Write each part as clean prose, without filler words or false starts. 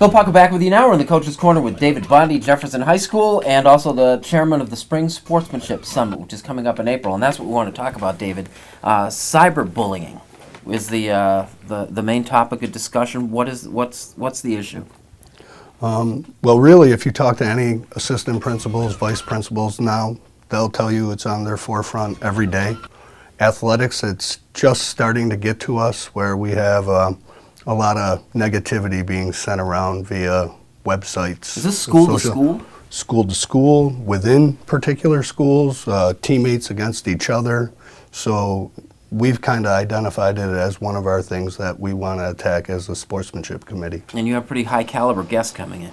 Bill Pucker back with you now. We're in the Coach's Corner with David Boundy, Jefferson High School, and also the chairman of the Spring Sportsmanship Summit, which is coming up in April. And that's what we want to talk about, David. Cyberbullying is the main topic of discussion. What's the issue? Well, really, if you talk to any assistant principals, vice principals now, they'll tell you it's on their forefront every day. Athletics, it's just starting to get to us where we have a lot of negativity being sent around via websites. Is this school to school? School to school, within particular schools, teammates against each other. So we've kind of identified it as one of our things that we want to attack as a sportsmanship committee. And you have pretty high caliber guests coming in.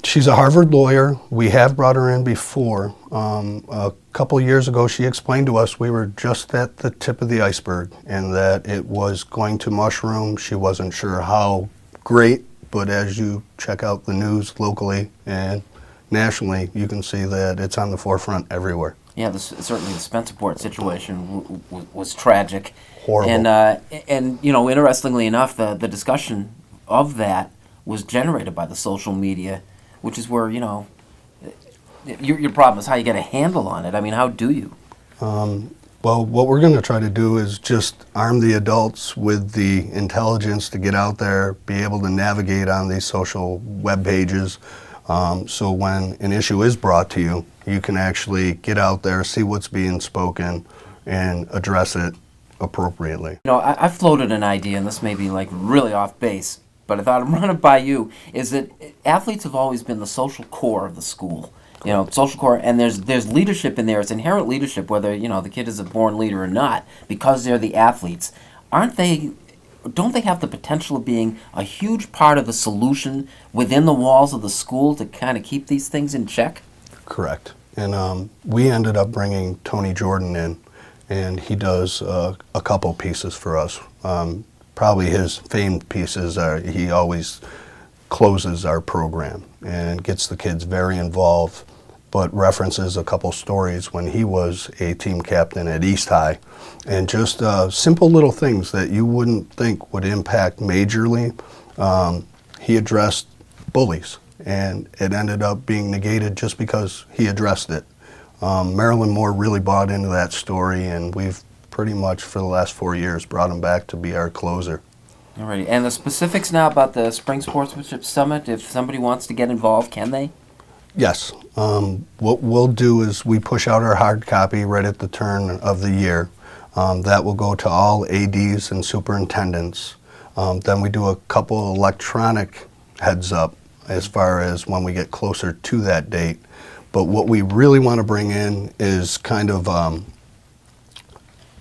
She's a Harvard lawyer. We have brought her in before. A couple years ago, she explained to us we were just at the tip of the iceberg and that it was going to mushroom. She wasn't sure how great, but as you check out the news locally and nationally, you can see that it's on the forefront everywhere. Yeah, certainly the Spencerport situation was tragic. Horrible. And you know, interestingly enough, the discussion of that was generated by the social media, which is where, you know, your problem is how you get a handle on it. I mean, how do you? Well, what we're going to try to do is just arm the adults with the intelligence to get out there, be able to navigate on these social web pages, so when an issue is brought to you, you can actually get out there, see what's being spoken, and address it appropriately. You know, I floated an idea, and this may be like really off base, but I thought I'd run it by you, is that athletes have always been the social core of the school. You know, social core, and there's leadership in there. It's inherent leadership, whether, you know, the kid is a born leader or not, because they're the athletes. Don't they have the potential of being a huge part of the solution within the walls of the school to kind of keep these things in check? Correct. And we ended up bringing Tony Jordan in, and he does a couple pieces for us. Probably his famed pieces are he always closes our program and gets the kids very involved, but references a couple stories when he was a team captain at East High, and just simple little things that you wouldn't think would impact majorly. He addressed bullies, and it ended up being negated just because he addressed it. Marilyn Moore really bought into that story, and we've pretty much for the last 4 years brought him back to be our closer. All right, and the specifics now about the Spring Sportsmanship Summit, if somebody wants to get involved, can they? Yes. What we'll do is we push out our hard copy right at the turn of the year. That will go to all ADs and superintendents. Then we do a couple electronic heads up as far as when we get closer to that date. But what we really want to bring in is kind of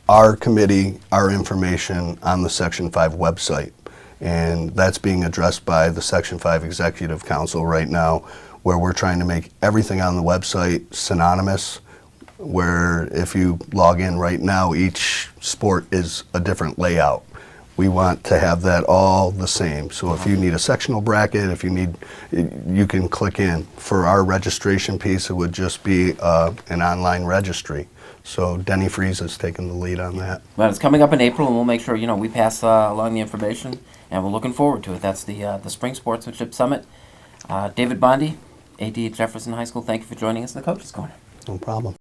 our committee, our information on the Section 5 website. And that's being addressed by the Section 5 Executive Council right now, where we're trying to make everything on the website synonymous, where if you log in right now, each sport is a different layout. We want to have that all the same. So if you need a sectional bracket, if you need, you can click in. For our registration piece, it would just be an online registry. So Denny Freeze has taken the lead on that. Well, it's coming up in April, and we'll make sure, you know, we pass along the information, and we're looking forward to it. That's the Spring Sportsmanship Summit. David Boundy, AD at Jefferson High School, thank you for joining us in the Coach's Corner. No problem.